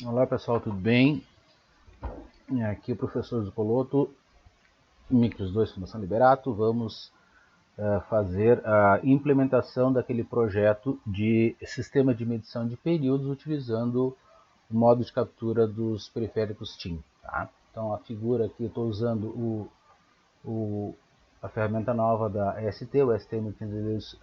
Olá pessoal, tudo bem? Aqui é o professor Zucoloto, Micros 2 Fundação Liberato. Vamos fazer a implementação daquele projeto de sistema de medição de períodos utilizando o modo de captura dos periféricos TIM. Tá? Então a figura aqui, eu estou usando a ferramenta nova da ST, o STM32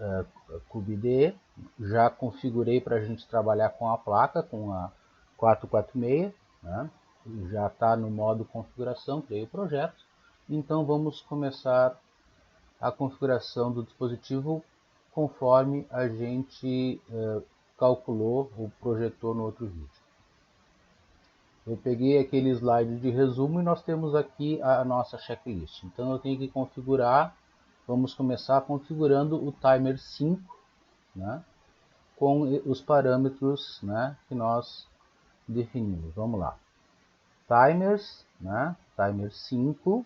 CubeIDE. Já configurei para a gente trabalhar com a placa, com a 446, né? Já está no modo configuração, criei o projeto. Então vamos começar a configuração do dispositivo conforme a gente calculou ou projetou no outro vídeo. Eu peguei aquele slide de resumo e nós temos aqui a nossa checklist. Então eu tenho que configurar, vamos começar configurando o timer 5, né, com os parâmetros, né, que nós definimos. Vamos lá. Timers, né, timer 5.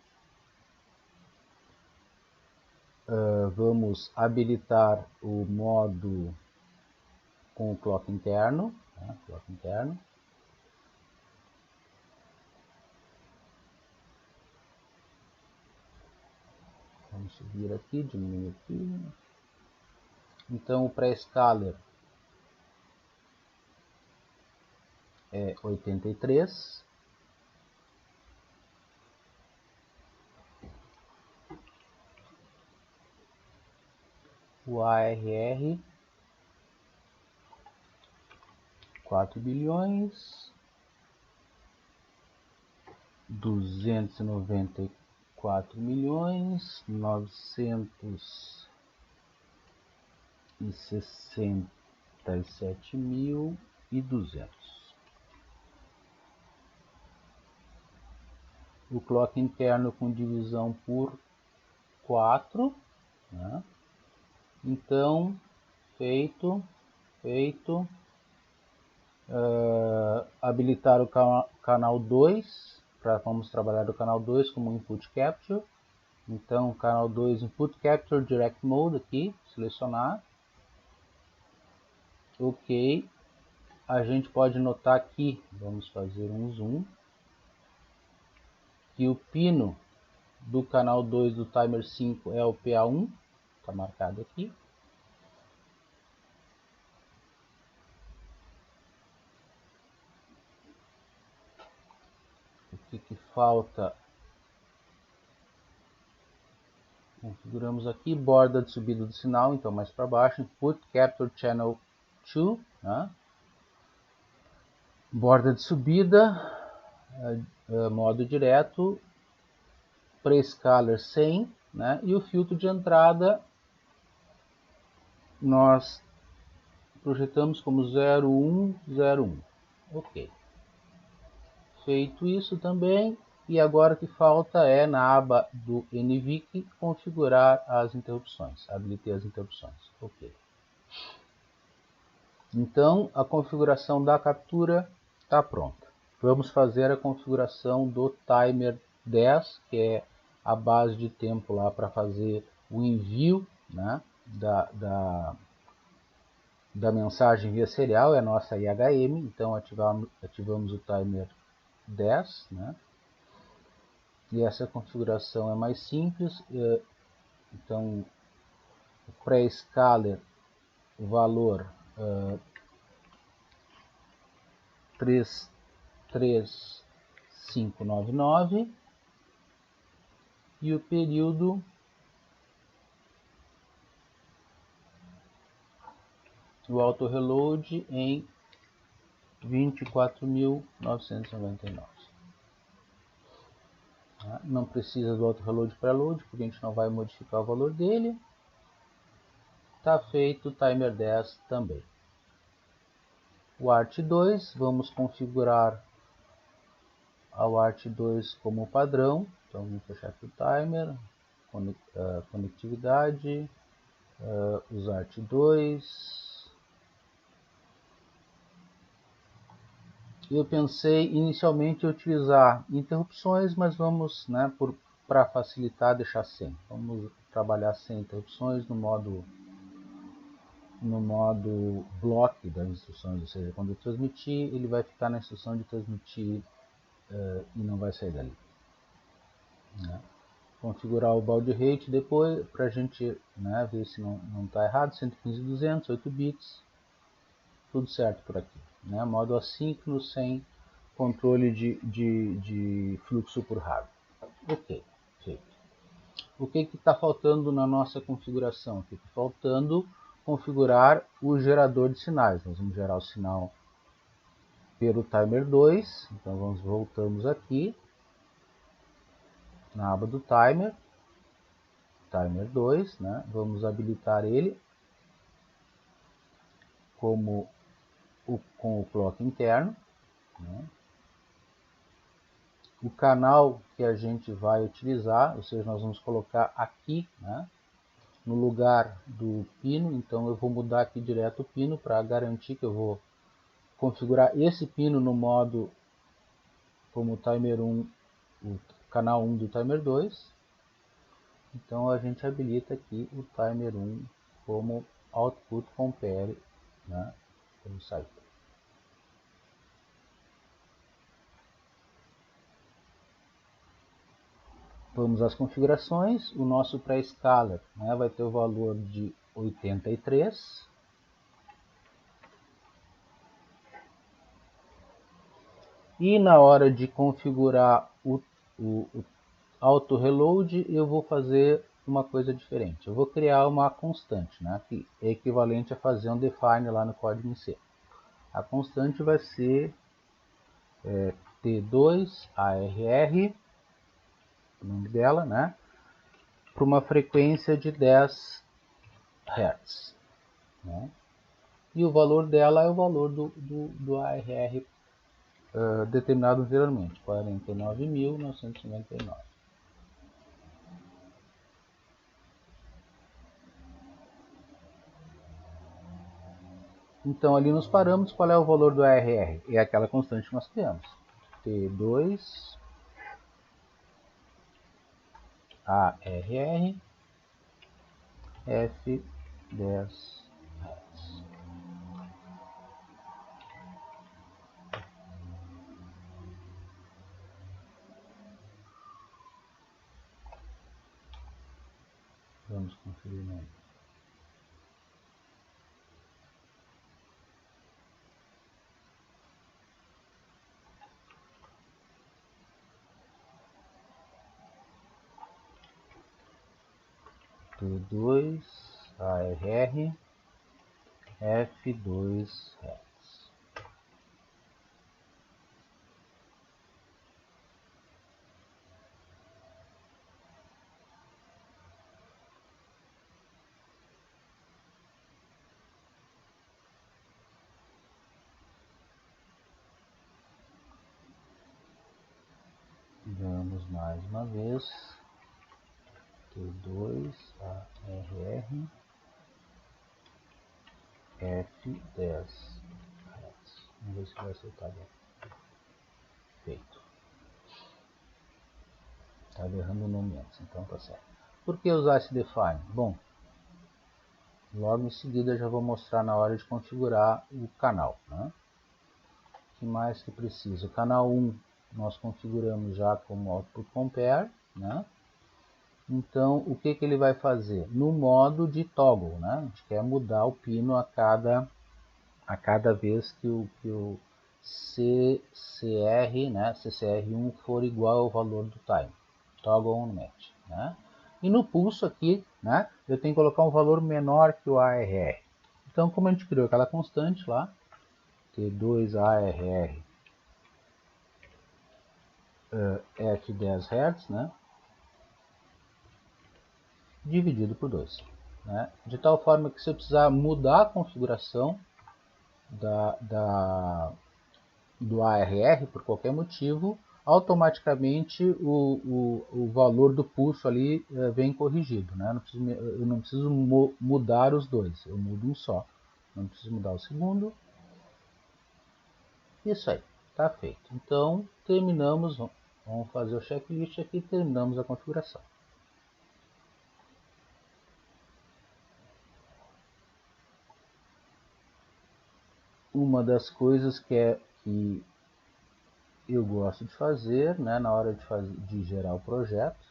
Vamos habilitar o modo com o clock interno. Né, clock interno. Vamos subir aqui, diminuir aqui. Então o pré-scaler é 83. O ARR 4 bilhões 294 milhões 967.200. O clock interno com divisão por 4, né? Então feito. Habilitar o canal 2, vamos trabalhar o canal 2 como input capture. Então canal 2 input capture direct mode aqui, selecionar. Ok, a gente pode notar aqui, vamos fazer um zoom, que o pino do canal 2 do timer 5 é o PA1, está marcado aqui. O que falta? Configuramos aqui, borda de subida do sinal, então mais para baixo, input capture channel 2, né? Borda de subida, modo direto, pre-scaler 100, né? E o filtro de entrada nós projetamos como 0101. Ok. Feito isso também, e agora o que falta é na aba do NVIC configurar as interrupções. Habilitei as interrupções. Ok. Então a configuração da captura está pronta. Vamos fazer a configuração do timer 10, que é a base de tempo lá para fazer o envio, né, da mensagem via serial, é a nossa IHM. Então ativamos o timer 10, né? E essa configuração é mais simples. Então o pré-scaler, o valor 33599 e o período o auto reload em 24.999. Não precisa do auto reload preload, porque a gente não vai modificar o valor dele. Está feito o timer 10 também. O ART2, vamos configurar o ART2 como padrão. Então vamos fechar aqui o timer, conectividade, os ART2. Eu pensei inicialmente em utilizar interrupções, mas vamos, né, para facilitar, deixar sem. Vamos trabalhar sem interrupções no modo no modo block das instruções, ou seja, quando eu transmitir, ele vai ficar na instrução de transmitir e não vai sair dali. Né? Configurar o baud rate depois, para a gente, né, ver se não está errado, 115.200, 8 bits, tudo certo por aqui. Né? Modo assíncrono, sem controle de fluxo por hardware. Ok, feito. O que está faltando na nossa configuração? Está faltando configurar o gerador de sinais. Nós vamos gerar o sinal pelo timer 2. Então voltamos aqui na aba do timer 2, né? Vamos habilitar ele com o clock interno. Né? O canal que a gente vai utilizar, ou seja, nós vamos colocar aqui, né, no lugar do pino. Então eu vou mudar aqui direto o pino para garantir que eu vou configurar esse pino no modo como timer 1, o canal 1 do timer 2. Então a gente habilita aqui o timer 1 como output compare, né, pelo site. Vamos às configurações. O nosso pré-scaler, né, vai ter o valor de 83. E na hora de configurar o auto reload, eu vou fazer uma coisa diferente. Eu vou criar uma constante, né, que é equivalente a fazer um define lá no código em C. A constante vai ser T2ARR, o nome dela, né, para uma frequência de 10 Hz. Né, e o valor dela é o valor do ARR determinado anteriormente, 49.999. Então, ali nos parâmetros, qual é o valor do ARR? É aquela constante que nós criamos. T2 ARR F10 Hz. Vamos conferir né? T2 ARR F2 Hz. Vamos mais uma vez. T2 ARR F10 Hz. Vamos ver se vai soltar bem. Feito. Estava errando o nome antes, então tá certo. Por que usar esse define? Bom, logo em seguida já vou mostrar na hora de configurar o canal. Né? O que mais que precisa? O canal 1 nós configuramos já como output compare. Né? Então o que ele vai fazer? No modo de toggle, né? A gente quer mudar o pino a cada vez que o CCR, né? CCR1 for igual ao valor do time. Toggle on match. Né? E no pulso aqui, né, eu tenho que colocar um valor menor que o ARR. Então, como a gente criou aquela constante lá, T2ARR F10 Hz, né, dividido por 2. Né, de tal forma que se eu precisar mudar a configuração do ARR por qualquer motivo, automaticamente o valor do pulso ali vem corrigido. Né? Eu não preciso mudar os dois, eu mudo um só. Não preciso mudar o segundo. Isso aí, está feito. Então, terminamos, vamos fazer o checklist aqui e terminamos a configuração. uma das coisas que eu gosto de fazer, né, na hora de gerar o projeto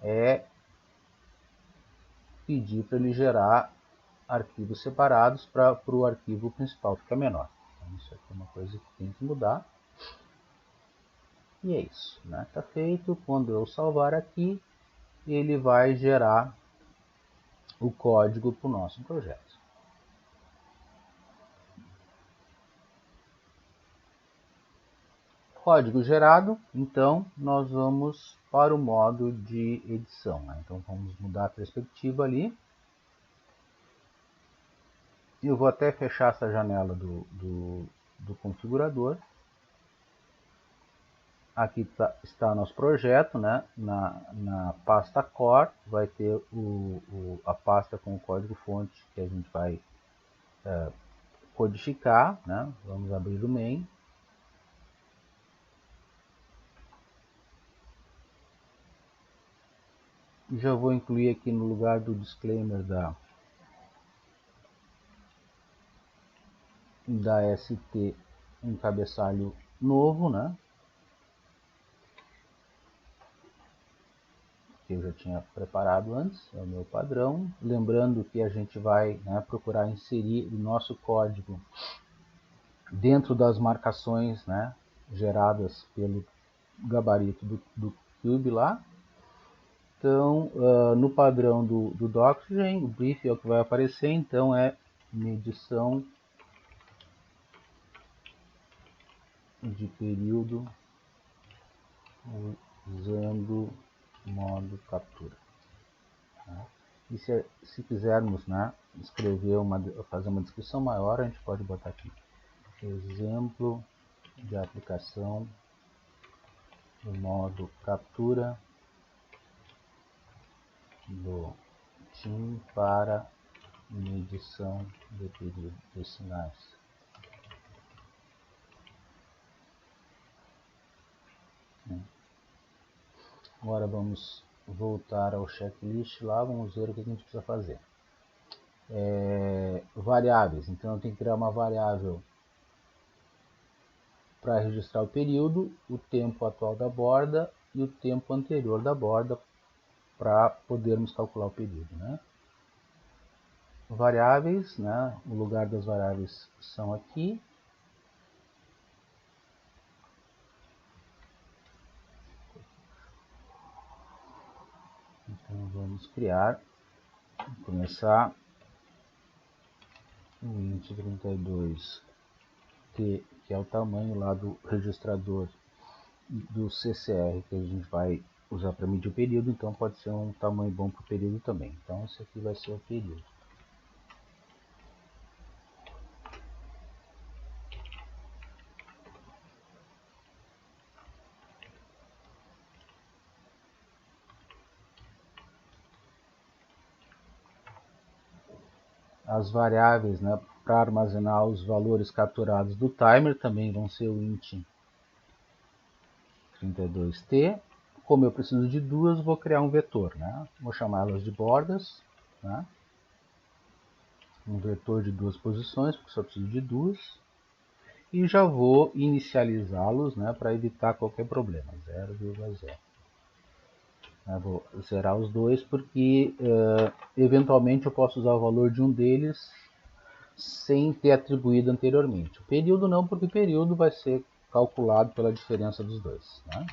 é pedir para ele gerar arquivos separados para o arquivo principal ficar menor. Então, isso aqui é uma coisa que tem que mudar. E é isso, né? Tá feito. Quando eu salvar aqui, ele vai gerar o código para o nosso projeto. Código gerado, então nós vamos para o modo de edição, né? Então vamos mudar a perspectiva ali. Eu vou até fechar essa janela do configurador. Aqui está nosso projeto, né? Na pasta core vai ter a pasta com o código fonte que a gente vai codificar, né? Vamos abrir o main. Já vou incluir aqui no lugar do disclaimer da ST um cabeçalho novo, né? Que eu já tinha preparado antes, é o meu padrão. Lembrando que a gente vai, né, procurar inserir o nosso código dentro das marcações, né, geradas pelo gabarito do Cube lá. Então, no padrão do Doxygen, o brief é o que vai aparecer, então é medição de período usando modo captura. Tá? E se quisermos, né, fazer uma descrição maior, a gente pode botar aqui exemplo de aplicação do modo captura do TIM para medição de período de sinais. Agora vamos voltar ao checklist lá, vamos ver o que a gente precisa fazer. Variáveis, então eu tenho que criar uma variável para registrar o período, o tempo atual da borda e o tempo anterior da borda para podermos calcular o período, né? Variáveis, né? O lugar das variáveis são aqui. Então vamos criar, começar o int 32t, que é o tamanho lá do registrador do CCR que a gente vai usar para medir o período, então pode ser um tamanho bom para o período também. Então esse aqui vai ser o período. As variáveis, né, para armazenar os valores capturados do timer também vão ser o int 32t. Como eu preciso de duas, vou criar um vetor, né? Vou chamá-las de bordas, né? Um vetor de duas posições, porque só preciso de duas. E já vou inicializá-los, né, para evitar qualquer problema, 0,0. Vou zerar os dois porque eventualmente eu posso usar o valor de um deles sem ter atribuído anteriormente. O período não, porque o período vai ser calculado pela diferença dos dois, né?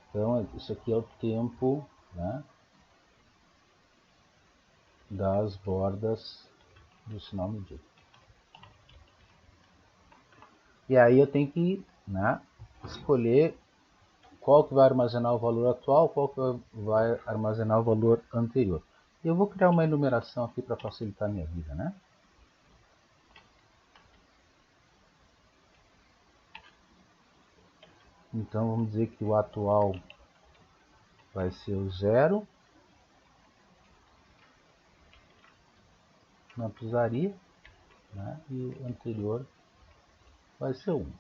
Então, isso aqui é o tempo, né, das bordas do sinal medido. E aí eu tenho que, né, escolher qual que vai armazenar o valor atual, qual que vai armazenar o valor anterior. Eu vou criar uma enumeração aqui para facilitar a minha vida, né? Então vamos dizer que o atual vai ser o 0. Não precisaria, né? E o anterior vai ser 1.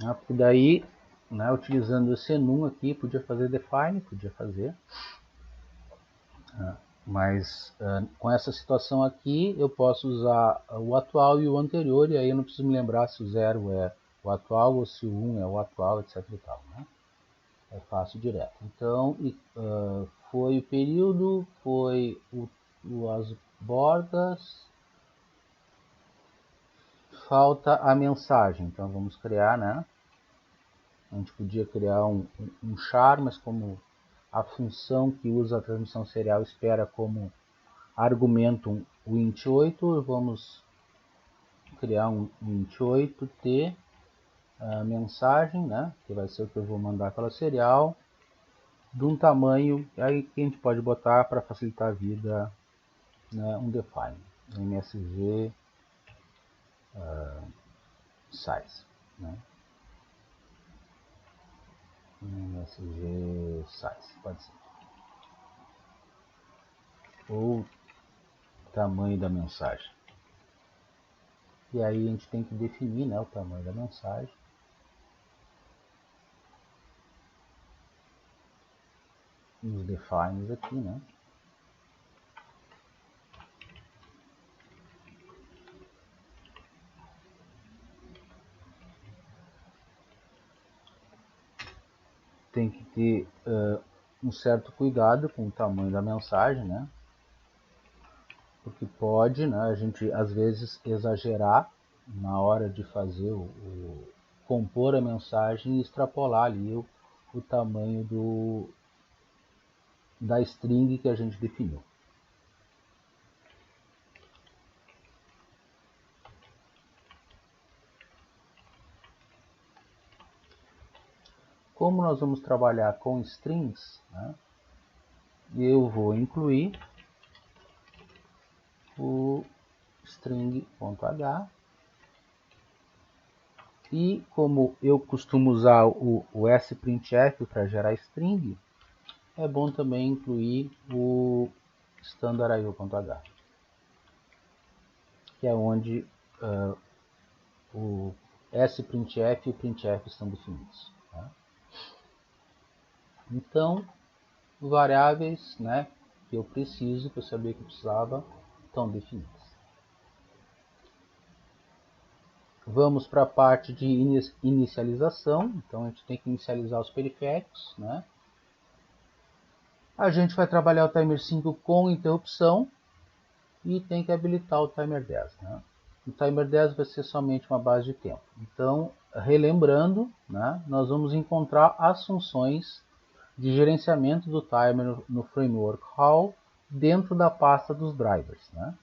né? Porque daí, né, utilizando esse enum aqui, podia fazer define, podia fazer, mas com essa situação aqui eu posso usar o atual e o anterior, e aí eu não preciso me lembrar se o 0 é o atual ou se o 1 é o atual, etc e tal, né? É fácil direto. Então, foi o período, foi as bordas, falta a mensagem. Então vamos criar, né? A gente podia criar um char, mas como a função que usa a transmissão serial espera como argumento o int8, vamos criar um int8t mensagem, né? Que vai ser o que eu vou mandar pela serial, de um tamanho aí que a gente pode botar para facilitar a vida, né, um define, msg size, né? msg size, pode ser. Ou tamanho da mensagem. E aí a gente tem que definir, né, o tamanho da mensagem. Nos defines aqui, né? Tem que ter um certo cuidado com o tamanho da mensagem, né? Porque pode, né, a gente às vezes exagerar na hora de fazer compor a mensagem e extrapolar ali o tamanho da string que a gente definiu. Como nós vamos trabalhar com strings, né, eu vou incluir o string.h, e como eu costumo usar o sprintf para gerar string, é bom também incluir o standard.io.h, que é onde o sprintf e o printf estão definidos. Tá? Então, variáveis, né, que eu preciso, que eu sabia que eu precisava, estão definidas. Vamos para a parte de inicialização. Então a gente tem que inicializar os periféricos, né? A gente vai trabalhar o timer 5 com interrupção e tem que habilitar o timer 10, né? O timer 10 vai ser somente uma base de tempo. Então, relembrando, né, nós vamos encontrar as funções de gerenciamento do timer no framework Hall dentro da pasta dos drivers, né?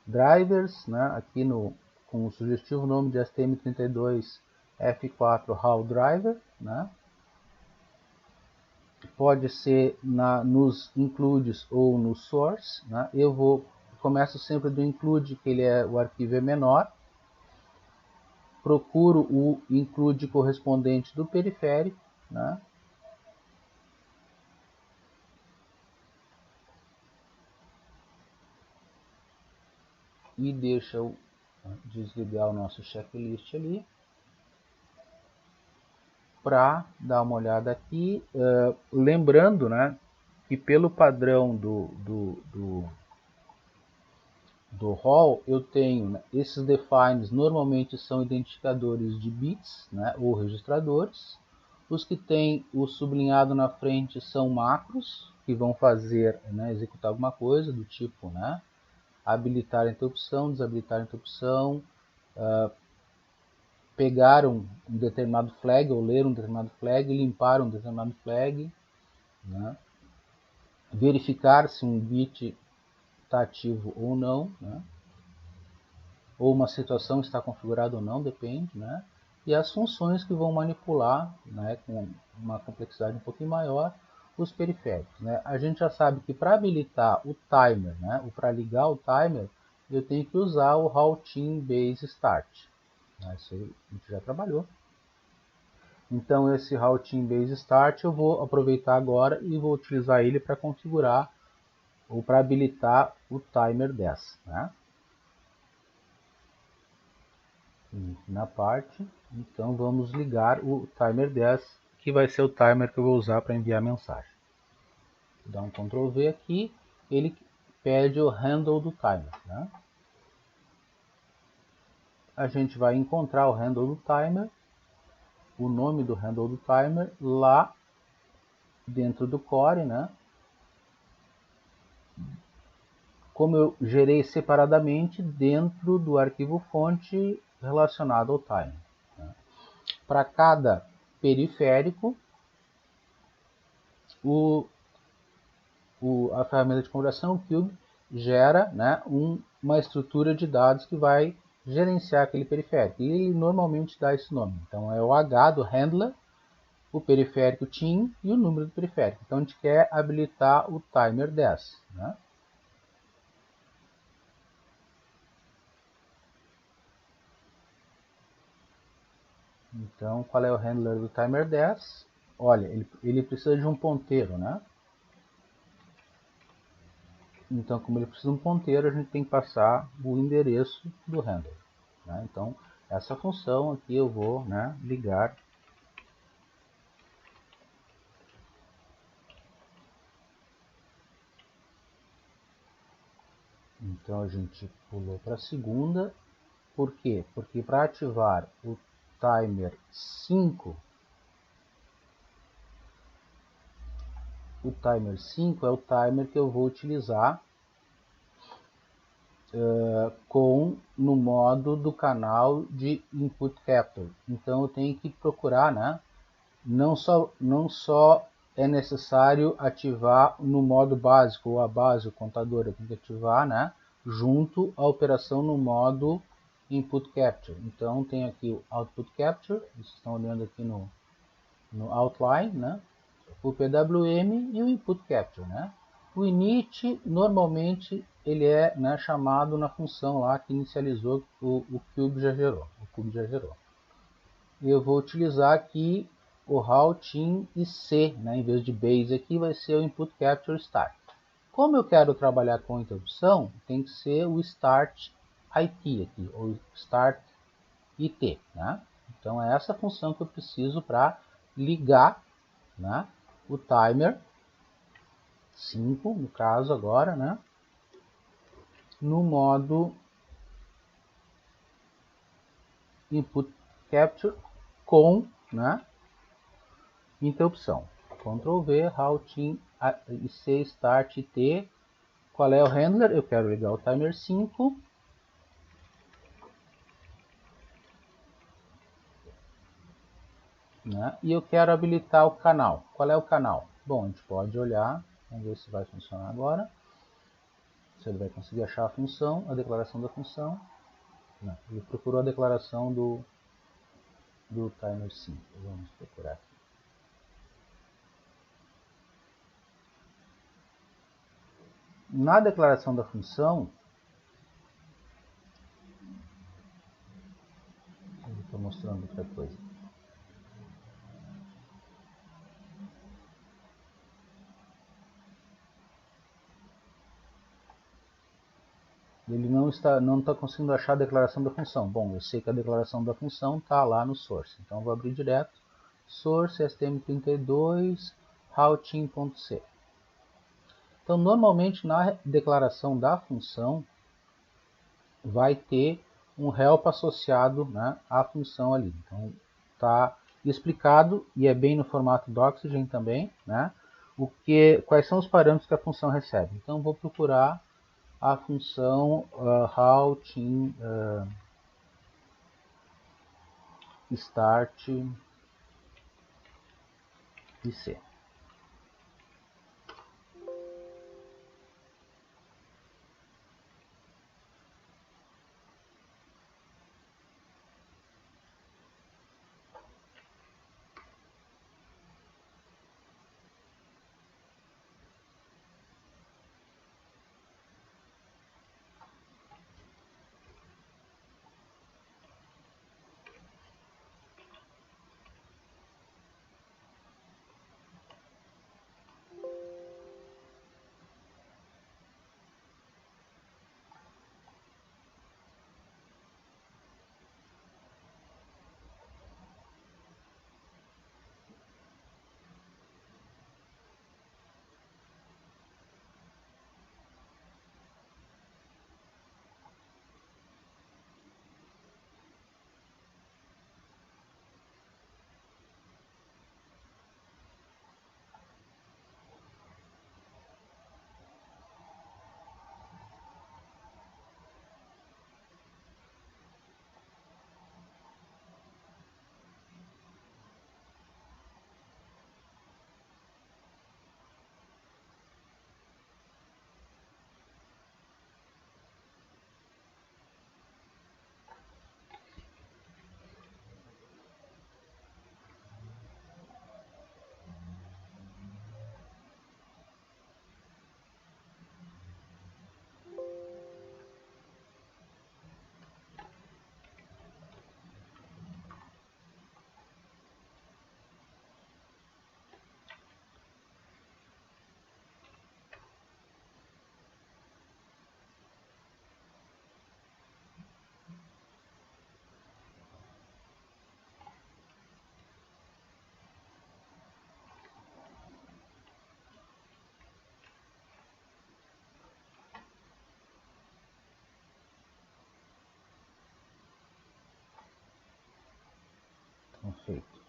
Drivers, né, aqui com o sugestivo nome de STM32 F4 Hall Driver, né? Pode ser nos includes ou no source, né? Começo sempre do include, que o arquivo é menor, procuro o include correspondente do periférico, né? E deixa eu desligar o nosso checklist ali para dar uma olhada aqui, lembrando, né, que pelo padrão do rol eu tenho, né, esses defines normalmente são identificadores de bits, né, ou registradores. Os que tem o sublinhado na frente são macros que vão fazer, né, executar alguma coisa do tipo, né, habilitar a interrupção, desabilitar a interrupção, pegar um determinado flag ou ler um determinado flag, limpar um determinado flag, né, verificar se um bit está ativo ou não, né, ou uma situação está configurada ou não, depende, né, e as funções que vão manipular, né, com uma complexidade um pouquinho maior, os periféricos, né. A gente já sabe que para habilitar o timer, né, ou para ligar o timer, eu tenho que usar o routine base start. Isso aí a gente já trabalhou. Então esse routine base start eu vou aproveitar agora e vou utilizar ele para configurar ou para habilitar o timer 10. Né? na parte. Então vamos ligar o timer 10, que vai ser o timer que eu vou usar para enviar a mensagem. Vou dar um Ctrl V aqui, ele pede o handle do timer, né? A gente vai encontrar o handle do timer, o nome do handle do timer lá dentro do core, né? Como eu gerei separadamente dentro do arquivo fonte relacionado ao timer, né? Para cada periférico, a ferramenta de configuração, o Cube, gera, né, uma estrutura de dados que vai gerenciar aquele periférico. E ele normalmente dá esse nome. Então é o H do handler, o periférico TIM e o número do periférico. Então a gente quer habilitar o timer 10. Né? Então qual é o handler do timer 10? Olha, ele precisa de um ponteiro, né? Então, como ele precisa de um ponteiro, a gente tem que passar o endereço do handler. Né? Então, essa função aqui eu vou, né, ligar. Então, a gente pulou para a segunda. Por quê? Porque para ativar o timer 5, o timer 5 é o timer que eu vou utilizar no modo do canal de input capture. Então eu tenho que procurar, né? Não só é necessário ativar no modo básico ou a base, o contador, eu tenho que ativar, né? Junto à operação no modo input capture. Então tem aqui o output capture, vocês estão olhando aqui no outline, né? O PWM e o input capture, né? O init, normalmente, ele é, né, chamado na função lá que inicializou o Cube já gerou. E eu vou utilizar aqui o routing e C, né, em vez de base aqui vai ser o input capture start. Como eu quero trabalhar com interrupção, tem que ser o start IT aqui, ou start IT, né? Então é essa função que eu preciso para ligar, né, o timer 5, no caso agora, né, no modo input capture com, né, interrupção. Ctrl V, routing C start T. Qual é o handler? Eu quero ligar o timer 5. Né, e eu quero habilitar o canal. Qual é o canal? Bom, a gente pode olhar, vamos ver se vai funcionar agora. Se ele vai conseguir achar a função, a declaração da função. Não, ele procurou a declaração do timer 5. Vamos procurar aqui. Na declaração da função, eu estou mostrando outra coisa. Ele não está conseguindo achar a declaração da função. Bom, eu sei que a declaração da função está lá no source. Então eu vou abrir direto. Source stm32 routing.c. Então normalmente na declaração da função vai ter um help associado, né, à função ali. Então está explicado e é bem no formato Doxygen também, né, quais são os parâmetros que a função recebe. Então vou procurar a função routing start IC.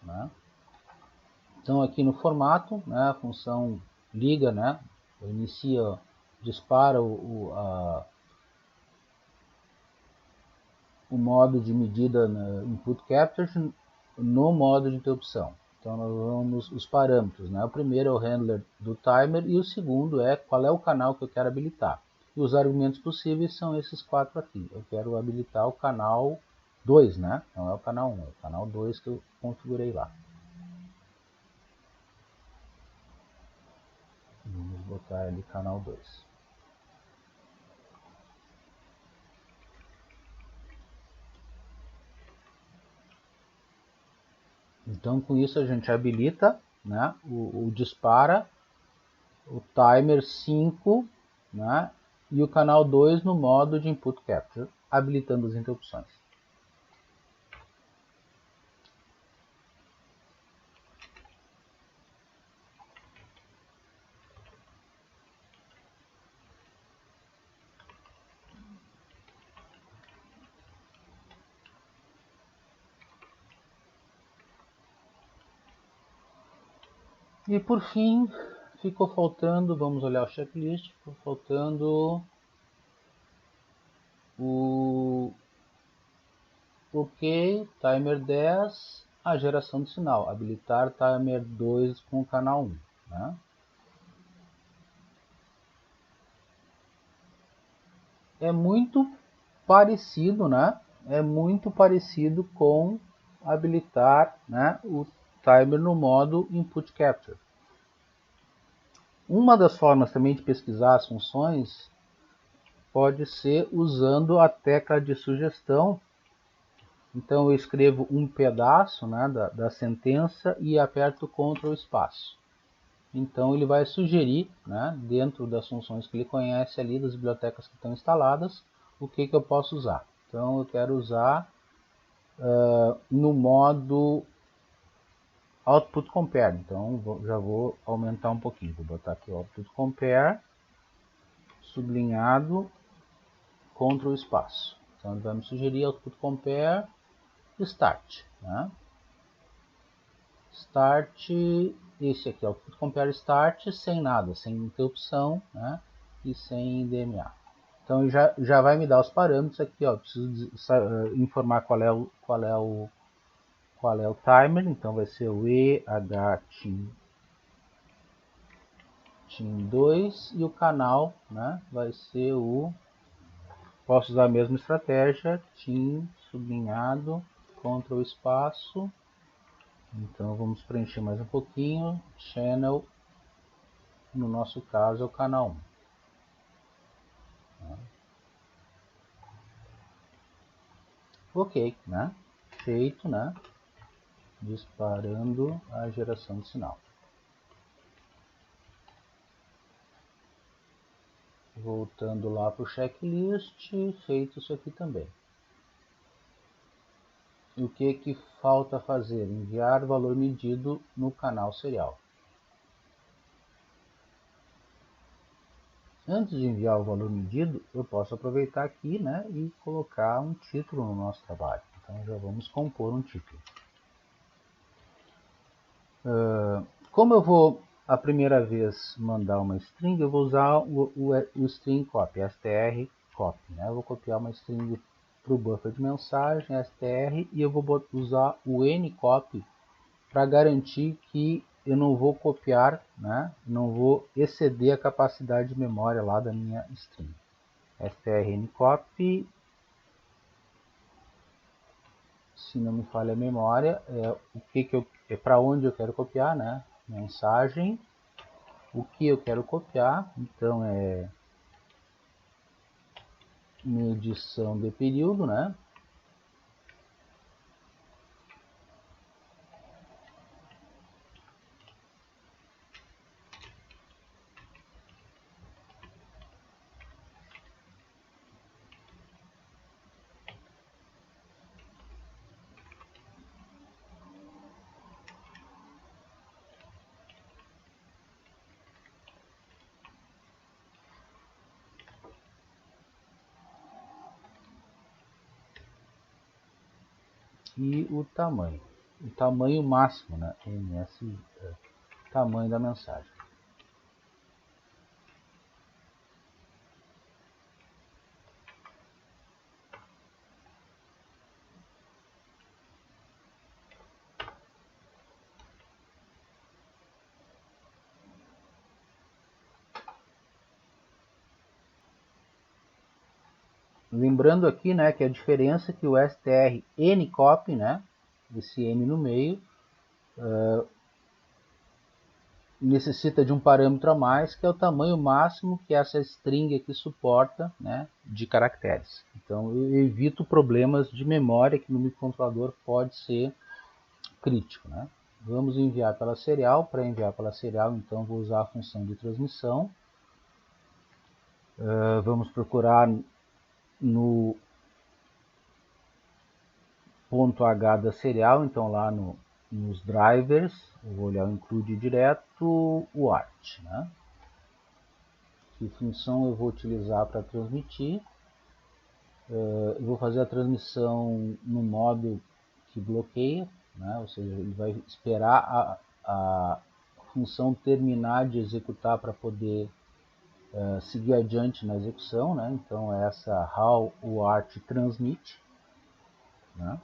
né? Então aqui no formato, né, a função liga, né, inicia, dispara o modo de medida na input capture no modo de interrupção. Então nós vamos os parâmetros, né? O primeiro é o handler do timer e o segundo é qual é o canal que eu quero habilitar. E os argumentos possíveis são esses 4 aqui. Eu quero habilitar o canal 2, né? Não é o canal 1, é o canal 2 que eu configurei lá. Vamos botar ali canal 2. Então com isso a gente habilita, né, o dispara, o timer 5, né, e o canal 2 no modo de input capture, habilitando as interrupções. E por fim, ficou faltando, vamos olhar o checklist, ficou faltando o OK, timer 10, a geração de sinal, habilitar timer 2 com o canal 1. Né? É muito parecido, né? É muito parecido com habilitar, né, o timer no modo input capture. Uma das formas também de pesquisar as funções pode ser usando a tecla de sugestão. Então eu escrevo um pedaço, né, da sentença e aperto Ctrl espaço. Então ele vai sugerir, né, dentro das funções que ele conhece ali, das bibliotecas que estão instaladas, o que eu posso usar. Então eu quero usar no modo output compare. Então já vou aumentar um pouquinho. Vou botar aqui output compare, sublinhado, Ctrl espaço. Então ele vai me sugerir output compare start. Né? Start, esse aqui é o compare start sem nada, sem interrupção, né? E sem DMA. Então já vai me dar os parâmetros aqui, ó. Preciso informar qual é o timer, então vai ser o EHTIM2 e o canal, né? Vai ser o, posso usar a mesma estratégia, TIM sublinhado, Ctrl espaço. Então vamos preencher mais um pouquinho, channel, no nosso caso é o canal 1. Ok, né? Feito, né? Disparando a geração de sinal. Voltando lá para o checklist, feito isso aqui também. E o que falta fazer? Enviar o valor medido no canal serial. Antes de enviar o valor medido, eu posso aproveitar aqui, né, e colocar um título no nosso trabalho. Então já vamos compor um título. Como eu vou a primeira vez mandar uma string, eu vou usar o string copy, str copy. Né? Eu vou copiar uma string para o buffer de mensagem, str, e eu vou usar o ncopy para garantir que eu não vou copiar, né? Não vou exceder a capacidade de memória lá da minha string. strncopy, se não me falha a memória, é para onde eu quero copiar, né? Mensagem, o que eu quero copiar, então é medição de período, né? E o tamanho. o tamanho máximo, né? MS, tamanho da mensagem. Lembrando aqui, né, que a diferença é que o str ncopy, né, esse n no meio, necessita de um parâmetro a mais, que é o tamanho máximo que essa string aqui suporta, né, de caracteres. Então eu evito problemas de memória que no microcontrolador pode ser crítico, né. Vamos enviar pela serial. Para enviar pela serial, então vou usar a função de transmissão. Vamos procurar no ponto H da serial, então lá nos drivers, eu vou olhar o include direto, o art, né? Que função eu vou utilizar para transmitir? Eu vou fazer a transmissão no modo que bloqueia, né? Ou seja, ele vai esperar a função terminar de executar para poder seguir adiante na execução, né? Então essa how o art transmit, né?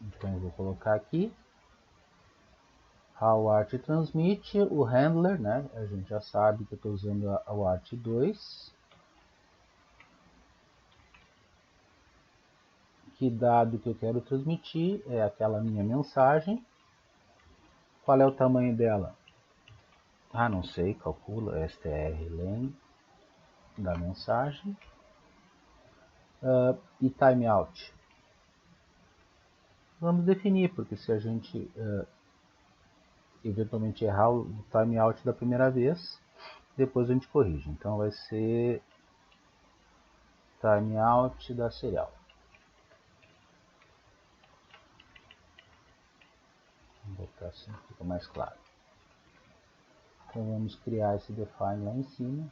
Então eu vou colocar aqui how art transmit, o handler, né? A gente já sabe que eu estou usando o art 2. Que dado que eu quero transmitir é aquela minha mensagem. Qual é o tamanho dela? Ah, não sei, calcula strlen da mensagem. E timeout. Vamos definir, porque se a gente eventualmente errar o timeout da primeira vez, depois a gente corrige. Então vai ser timeout da serial. Vou botar assim, fica mais claro. Então vamos criar esse define lá em cima.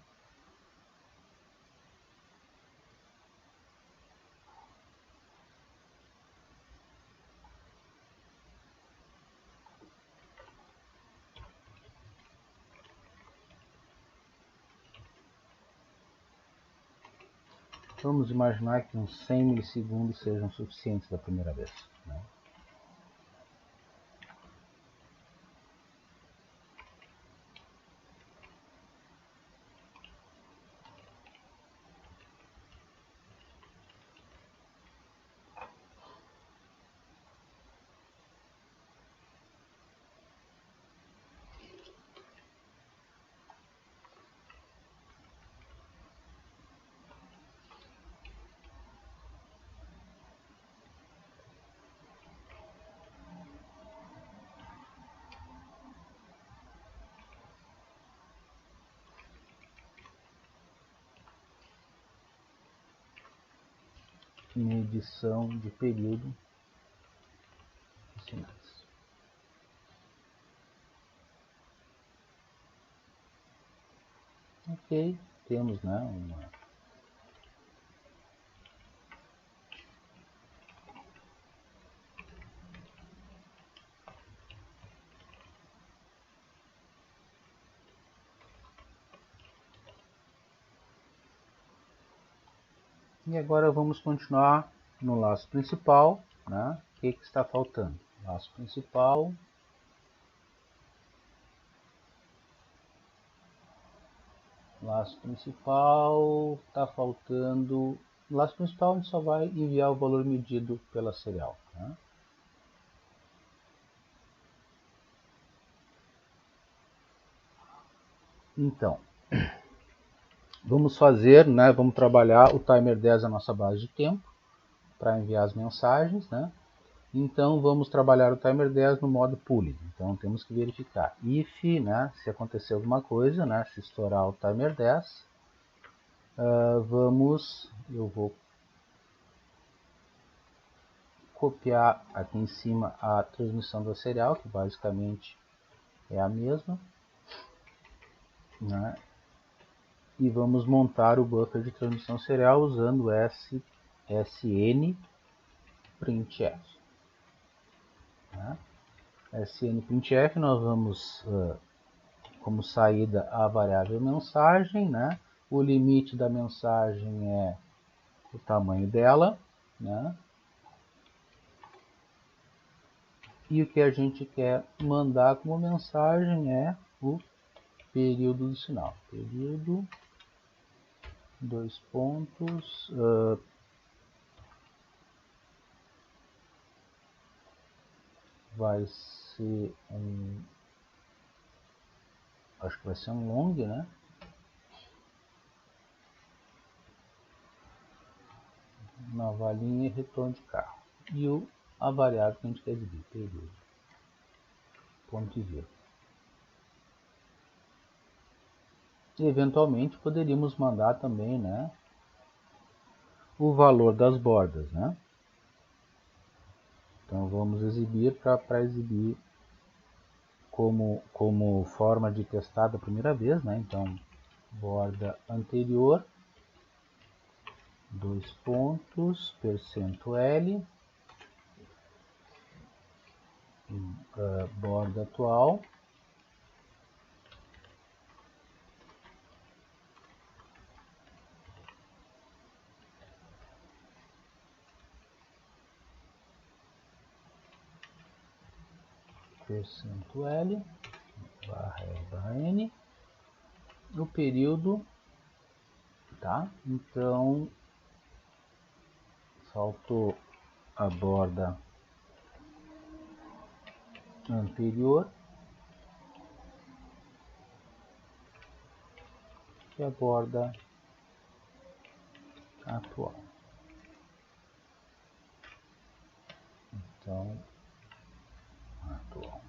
Vamos imaginar que uns 100 milissegundos sejam suficientes da primeira vez, né? Medição de período de sinais. Ok, temos, né, uma e agora vamos continuar no laço principal, né? O que está faltando? Laço principal. Laço principal, está faltando. No laço principal a gente só vai enviar o valor medido pela serial, né? Então, vamos fazer, né? Vamos trabalhar o timer 10 a nossa base de tempo para enviar as mensagens, né? Então vamos trabalhar o timer 10 no modo pooling. Então temos que verificar if, né, se acontecer alguma coisa, né, se estourar o timer 10, eu vou copiar aqui em cima a transmissão da serial, que basicamente é a mesma, né, e vamos montar o buffer de transmissão serial usando o sn printf. Né? SN printf nós vamos como saída a variável mensagem, né? O limite da mensagem é o tamanho dela, né? E o que a gente quer mandar como mensagem é o período do sinal. Período, dois pontos, vai ser um, acho que vai ser um long, né? Nova linha e retorno de carro. E a variável que a gente quer exibir, período, ponto e vírgula. E eventualmente poderíamos mandar também, né, o valor das bordas, né? Então vamos exibir para exibir como forma de testar da primeira vez, né? Então borda anterior, dois pontos, %L, borda atual, %L, barra R, barra N, o período, tá? Então, faltou a borda anterior e a borda atual. Então, atual.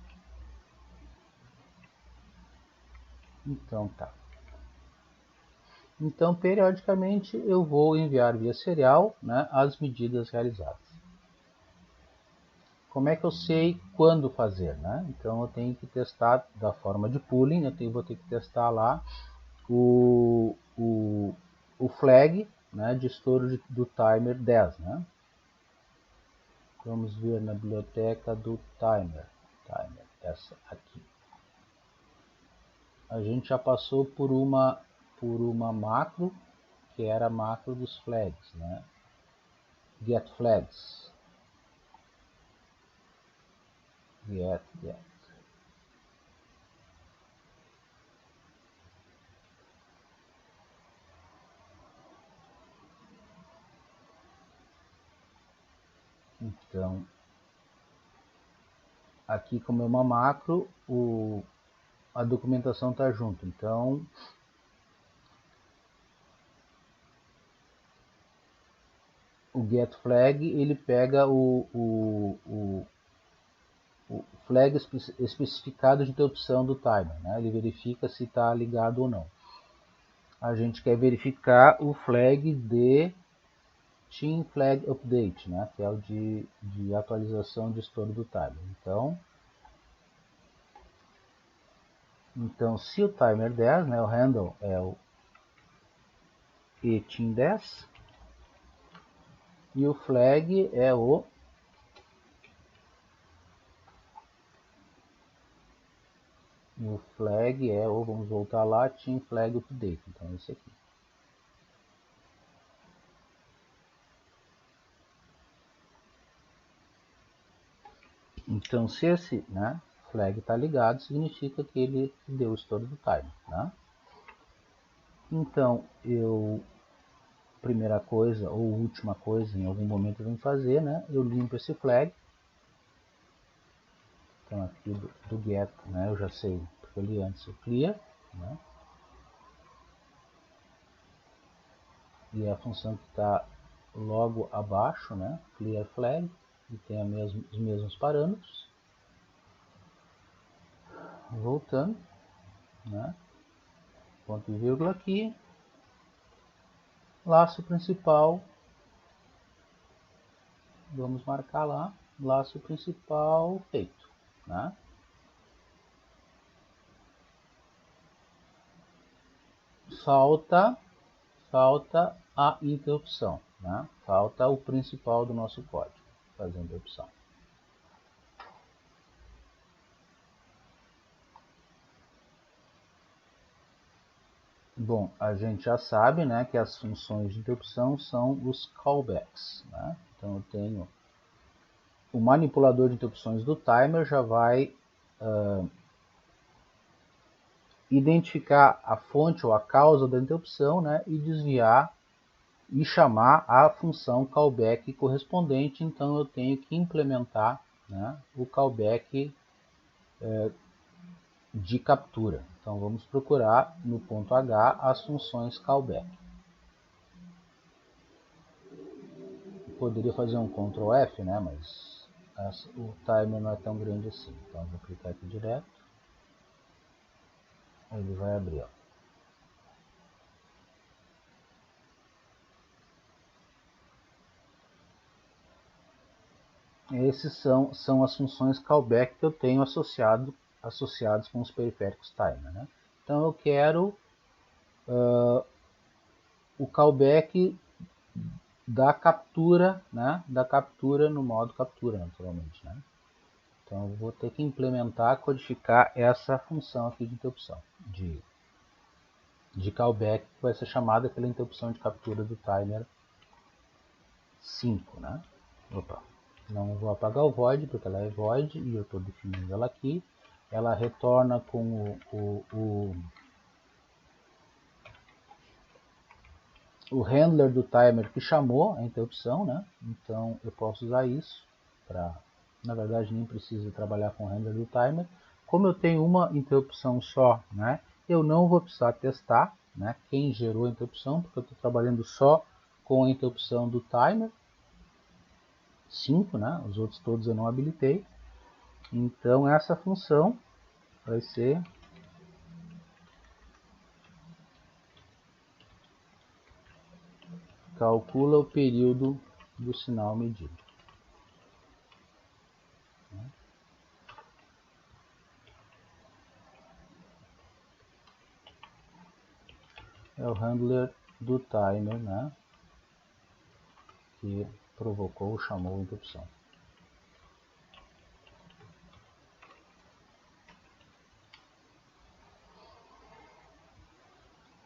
Então, tá. Então, periodicamente, eu vou enviar via serial, né, as medidas realizadas. Como é que eu sei quando fazer, né? Então, eu tenho que testar da forma de pooling, vou ter que testar lá o flag, né, de estouro do timer 10, né? Vamos ver na biblioteca do timer, essa aqui. A gente já passou por uma macro, que era a macro dos flags, né? Get flags. Get. Então, aqui como é uma macro, a documentação está junto. Então, o get flag, ele pega o flag especificado de interrupção do timer, né? Ele verifica se está ligado ou não. A gente quer verificar o flag de Team Flag Update, né? Que é o de atualização de estouro do timer. Então, se o timer 10, né, o handle é o eTeam10 e o flag é o vamos voltar lá, Team Flag Update. Então, esse aqui. Então, se esse, né, flag está ligado, significa que ele deu o estouro do timer, né? Então, primeira coisa ou última coisa, em algum momento eu venho fazer, né? Eu limpo esse flag. Então, aqui do get, né, eu já sei, porque eu li antes o clear, né? E a função que está logo abaixo, né, clear flag, e tem os mesmos parâmetros. Voltando, né, ponto e vírgula aqui, laço principal, vamos marcar lá, laço principal feito, né? Falta a interrupção, né? Falta o principal do nosso código. fazer a interrupção. Bom, a gente já sabe, né, que as funções de interrupção são os callbacks, né? Então eu tenho o manipulador de interrupções do timer já vai identificar a fonte ou a causa da interrupção, né, e desviar e chamar a função callback correspondente. Então eu tenho que implementar, né, o callback de captura. Então vamos procurar no ponto H as funções callback. Eu poderia fazer um Ctrl F, né, mas o timer não é tão grande assim. Então eu vou clicar aqui direto. Ele vai abrir, ó. Esses são as funções callback que eu tenho associados com os periféricos timer, né? Então eu quero o callback da captura, né? Da captura no modo captura, naturalmente, né? Então eu vou ter que implementar, codificar essa função aqui de interrupção, de callback, que vai ser chamada pela interrupção de captura do timer 5, né? Opa. Não vou apagar o void, porque ela é void, e eu estou definindo ela aqui. Ela retorna com o handler do timer que chamou a interrupção, né? Então eu posso usar isso para, na verdade, nem preciso trabalhar com o handler do timer. Como eu tenho uma interrupção só, né? Eu não vou precisar testar, né, quem gerou a interrupção, porque eu estou trabalhando só com a interrupção do timer 5, né? Os outros todos eu não habilitei. Então essa função vai ser calcula o período do sinal medido. É o handler do timer, né, que provocou, chamou a interrupção.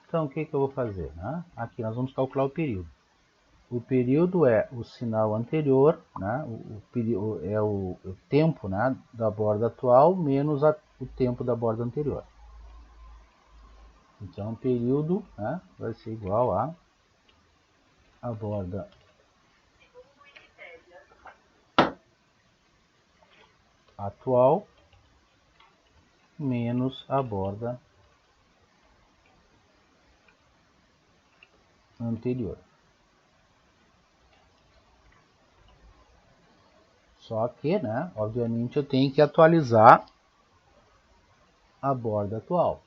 Então o que eu vou fazer, né? Aqui nós vamos calcular o período. O período é o sinal anterior, né? É o tempo, né, da borda atual menos o tempo da borda anterior. Então o período, né, vai ser igual a borda atual menos a borda anterior. Só que, né, obviamente eu tenho que atualizar a borda atual.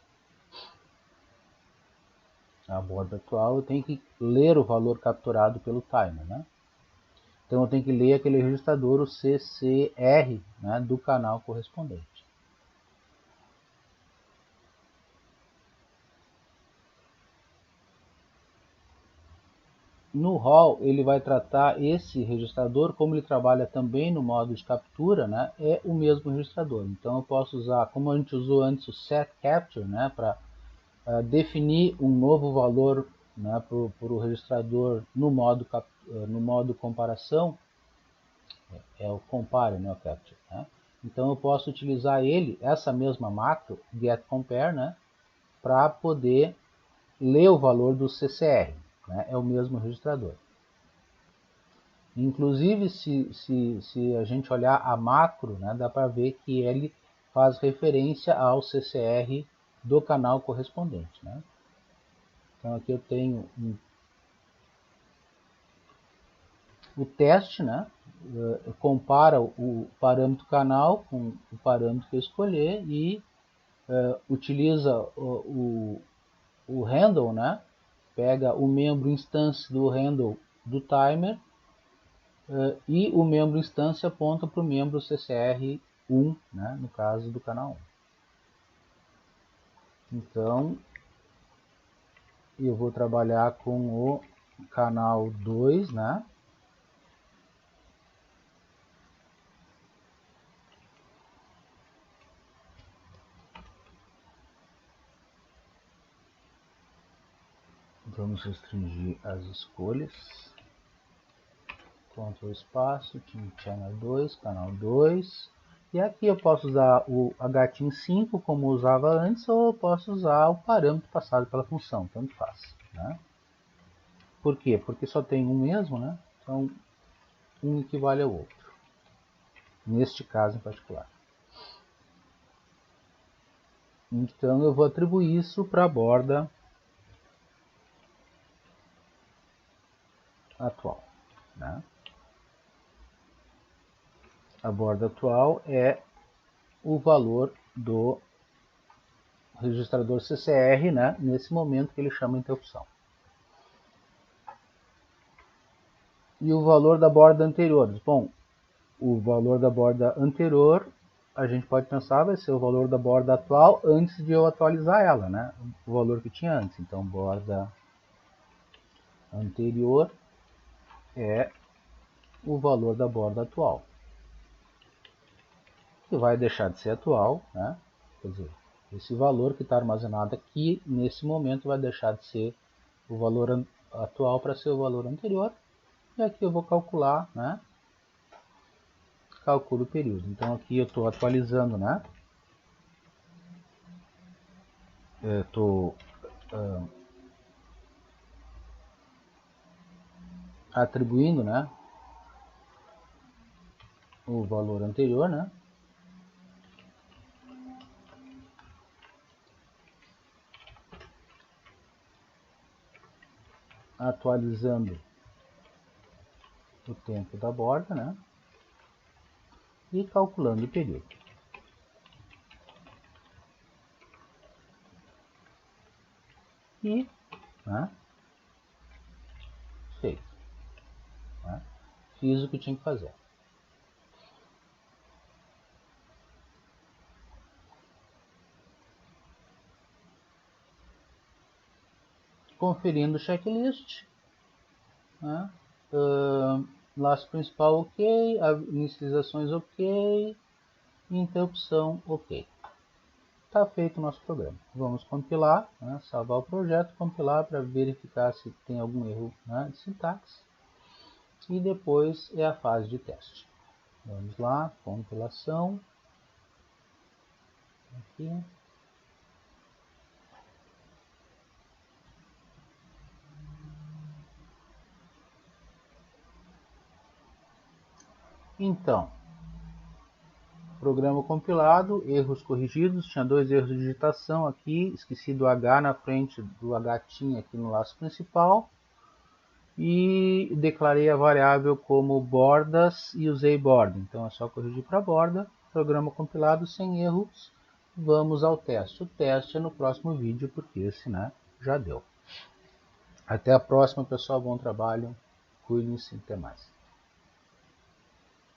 A borda atual eu tenho que ler o valor capturado pelo timer, né? Então eu tenho que ler aquele registrador, o CCR, né, do canal correspondente. No RAW ele vai tratar esse registrador, como ele trabalha também no modo de captura, né, é o mesmo registrador. Então eu posso usar, como a gente usou antes, o setCapture, né, para definir um novo valor, né, para o registrador no modo comparação, é o compare, né, o capture, né? Então eu posso utilizar essa mesma macro, getCompare, né, para poder ler o valor do CCR, né, é o mesmo registrador. Inclusive, se a gente olhar a macro, né, dá para ver que ele faz referência ao CCR do canal correspondente, né? Então aqui eu tenho o teste, né? Compara o parâmetro canal com o parâmetro que eu escolher e utiliza o handle, né? Pega o membro instância do handle do timer e o membro instância aponta para o membro CCR1, né? No caso do canal 1. Então eu vou trabalhar com o canal 2, né? Vamos restringir as escolhas. Ctrl espaço, channel 2, canal 2. E aqui eu posso usar o HTIM5 como usava antes, ou eu posso usar o parâmetro passado pela função, tanto faz, né? Por quê? Porque só tem um mesmo, né? Então, um equivale ao outro. Neste caso em particular. Então, eu vou atribuir isso para a borda atual, né? A borda atual é o valor do registrador CCR, né? Nesse momento que ele chama a interrupção. E o valor da borda anterior? Bom, o valor da borda anterior, a gente pode pensar, vai ser o valor da borda atual antes de eu atualizar ela, né? O valor que tinha antes. Então, borda anterior é o valor da borda atual, que vai deixar de ser atual, né? Quer dizer, esse valor que está armazenado aqui, nesse momento, vai deixar de ser o valor atual para ser o valor anterior. E aqui eu vou calcular, né? Calculo o período. Então aqui eu estou atualizando, né? Estou atribuindo, né? O valor anterior, né? Atualizando o tempo da borda, né? E calculando o período. E, né? Feito. Né? Fiz o que tinha que fazer. Conferindo o checklist, né? Laço principal ok, inicializações ok, interrupção ok. Está feito o nosso programa. Vamos compilar, né? Salvar o projeto, compilar para verificar se tem algum erro, né, de sintaxe. E depois é a fase de teste. Vamos lá, compilação. Aqui. Então, programa compilado, erros corrigidos, tinha 2 erros de digitação aqui, esqueci do H na frente do H tinha aqui no laço principal, e declarei a variável como bordas e usei borda, então é só corrigir para borda, programa compilado sem erros, vamos ao teste. O teste é no próximo vídeo, porque esse, né, já deu. Até a próxima, pessoal, bom trabalho, cuidem-se, até mais.